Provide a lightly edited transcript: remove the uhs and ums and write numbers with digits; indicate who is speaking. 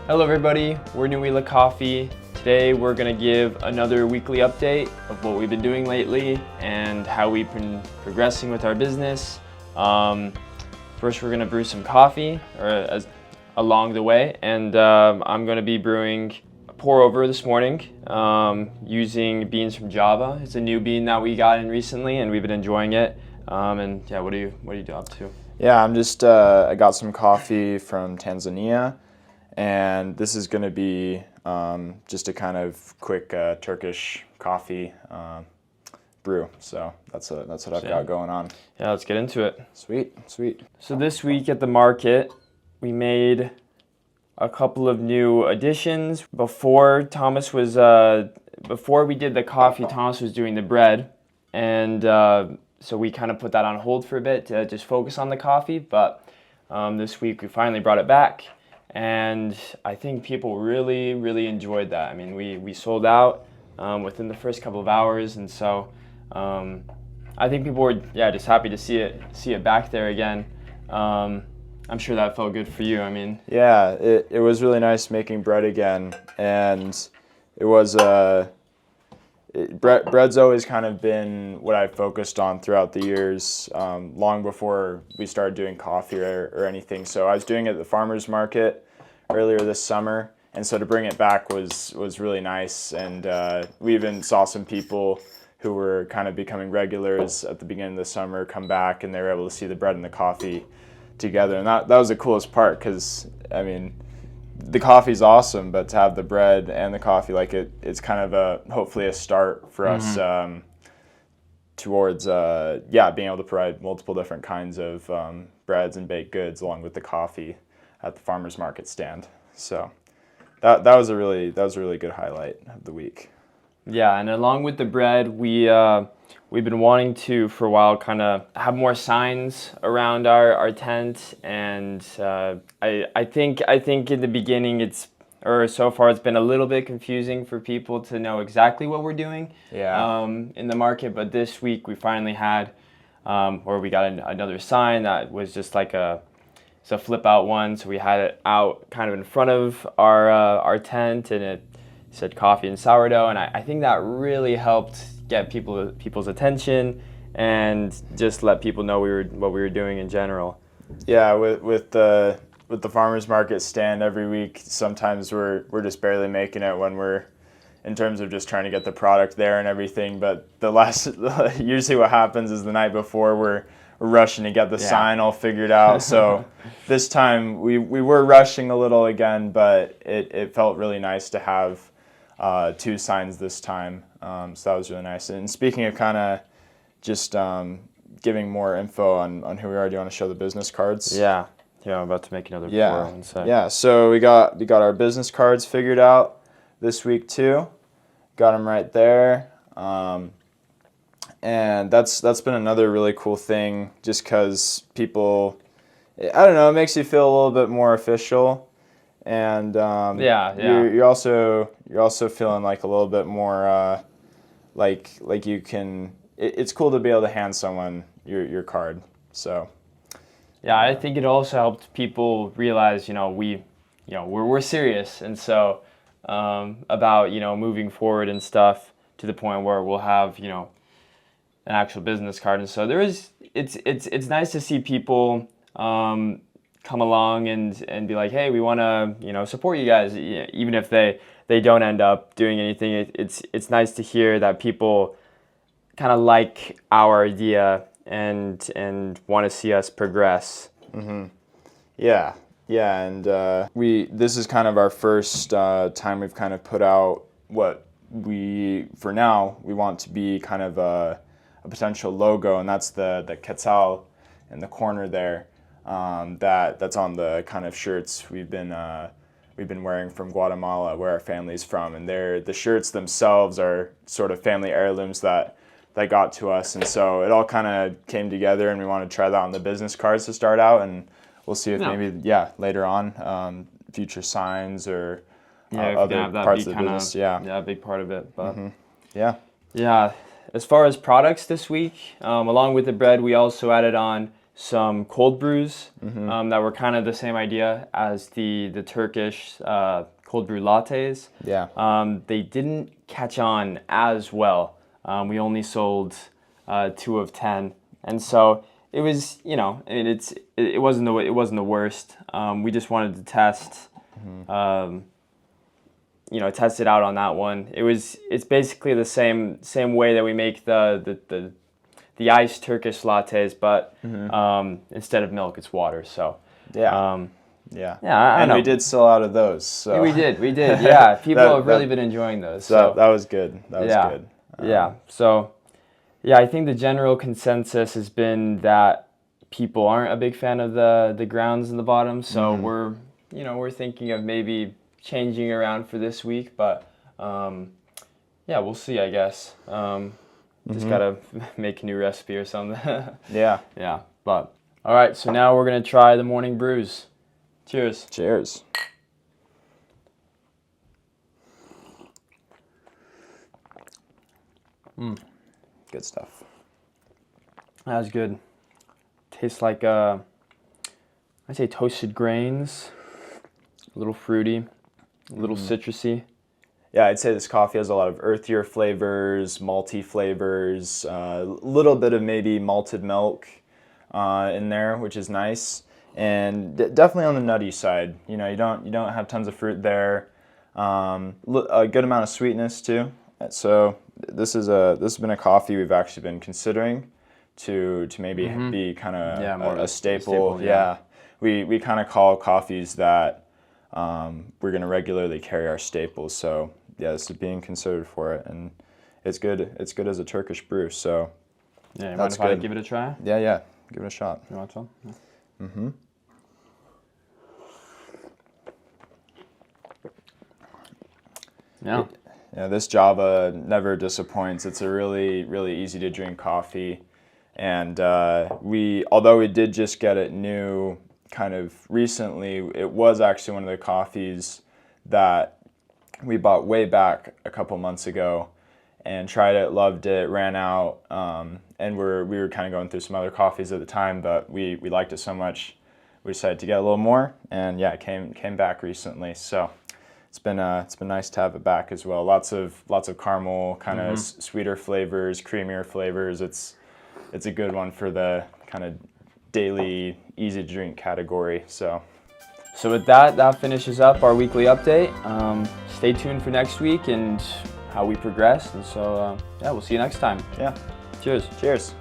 Speaker 1: Hello everybody, we're New Wheeler Coffee. Today we're going to give another weekly update of what we've been doing lately and how we've been progressing with our business. First we're going to brew some coffee along the way, and I'm going to be brewing a pour over this morning using beans from Java. It's a new bean that we got in recently and we've been enjoying it. And yeah, what are you up to?
Speaker 2: Yeah, I'm just I got some coffee from Tanzania. And this is going to be just a kind of quick Turkish coffee brew. So that's what I've got going on.
Speaker 1: Yeah, let's get into it.
Speaker 2: Sweet.
Speaker 1: So this week at the market, we made a couple of new additions. Before we did the coffee, Thomas was doing the bread, and so we kind of put that on hold for a bit to just focus on the coffee. But this week we finally brought it back. And I think people really enjoyed that. I mean, we sold out within the first couple of hours, and so I think people were just happy to see it back there again. I'm sure that felt good for you. I mean,
Speaker 2: yeah, it was really nice making bread again, and it was bread's always kind of been what I focused on throughout the years, long before we started doing coffee or anything. So I was doing it at the farmer's market earlier this summer, and so to bring it back was really nice. And we even saw some people who were kind of becoming regulars at the beginning of the summer come back, and they were able to see the bread and the coffee together. And that was the coolest part, because I mean, the coffee's awesome, but to have the bread and the coffee, like it's kind of hopefully a start for us towards being able to provide multiple different kinds of breads and baked goods along with the coffee at the farmers market stand. So that was a really good highlight of the week.
Speaker 1: Yeah, and along with the bread, we've been wanting to, for a while, kind of have more signs around our tent, and I think in the beginning so far it's been a little bit confusing for people to know exactly what we're doing in the market. But this week we finally had where we got another sign that was just like it's a flip out one, so we had it out kind of in front of our tent, and it said coffee and sourdough, and I think that really helped get people's attention and just let people know what we were doing in general.
Speaker 2: Yeah, with the farmers market stand every week, sometimes we're just barely making it when we're in terms of just trying to get the product there and everything. But usually what happens is the night before we're rushing to get the sign all figured out. So this time we were rushing a little again, but it felt really nice to have two signs this time. So that was really nice. And speaking of kind of just giving more info on who we are, do you want to show the business cards?
Speaker 1: Yeah, I'm about to make another pour.
Speaker 2: Yeah, so we got our business cards figured out this week too. Got them right there. And that's been another really cool thing, just because people, I don't know, it makes you feel a little bit more official. And you're also feeling like a little bit more like you can. It's cool to be able to hand someone your card. So
Speaker 1: yeah, I think it also helped people realize we're serious, and so about moving forward and stuff to the point where we'll have an actual business card. And so it's nice to see people come along and be like, hey, we want to support you guys, even if they don't end up doing anything. It's nice to hear that people kind of like our idea and want to see us progress.
Speaker 2: Mm-hmm. Yeah, and this is kind of our first time we've kind of put out what we want to be kind of a potential logo, and that's the quetzal in the corner there. That's on the kind of shirts we've been wearing from Guatemala, where our family's from, and the shirts themselves are sort of family heirlooms that got to us, and so it all kind of came together, and we want to try that on the business cards to start out, and we'll see if maybe later on future signs or other parts of the business.
Speaker 1: A big part of it. But
Speaker 2: yeah.
Speaker 1: As far as products this week, along with the bread, we also added on some cold brews that were kind of the same idea as the Turkish cold brew lattes.
Speaker 2: Yeah.
Speaker 1: They didn't catch on as well. We only sold 2 of 10, and so it was, I mean, it wasn't the worst. We just wanted to test. Test it out on that one. It's basically the same way that we make the iced Turkish lattes, but instead of milk, it's water. So
Speaker 2: Yeah.
Speaker 1: yeah,
Speaker 2: and
Speaker 1: know.
Speaker 2: we did sell out of those. So
Speaker 1: Yeah, we did. Yeah, people have really been enjoying those. So
Speaker 2: that was good. That was good.
Speaker 1: Yeah. So yeah, I think the general consensus has been that people aren't a big fan of the grounds in the bottom. So we're thinking of maybe changing around for this week, but yeah, we'll see, I guess. Just gotta make a new recipe or something.
Speaker 2: Yeah.
Speaker 1: Yeah, but all right, so now we're gonna try the morning brews. Cheers.
Speaker 2: Cheers. Good stuff.
Speaker 1: That was good. Tastes like I'd say toasted grains, a little fruity, a little citrusy.
Speaker 2: Yeah, I'd say this coffee has a lot of earthier flavors, malty flavors, a little bit of maybe malted milk in there, which is nice, and definitely on the nutty side. You don't have tons of fruit there. A good amount of sweetness too. So this has been a coffee we've actually been considering to maybe be kind of
Speaker 1: more
Speaker 2: a staple. Yeah, we kind of call coffees that we're going to regularly carry our staples. So yeah, this is being considered for it, and it's good. It's good as a Turkish brew. So
Speaker 1: yeah, you mind if I give it a try?
Speaker 2: Yeah, give it a shot.
Speaker 1: You want some?
Speaker 2: Mm-hmm.
Speaker 1: Yeah.
Speaker 2: Yeah, this Java never disappoints. It's a really, really easy to drink coffee, and although we did just get it new kind of recently, it was actually one of the coffees that we bought way back a couple months ago and tried it, loved it, ran out, and we were kind of going through some other coffees at the time, but we liked it so much we decided to get a little more, and yeah, it came back recently. So it's been nice to have it back as well. Lots of caramel, kind of sweeter flavors, creamier flavors. It's a good one for the kind of daily easy to drink category. So
Speaker 1: with that finishes up our weekly update. Stay tuned for next week and how we progress. And so yeah, we'll see you next time.
Speaker 2: yeah,
Speaker 1: Cheers.
Speaker 2: cheers.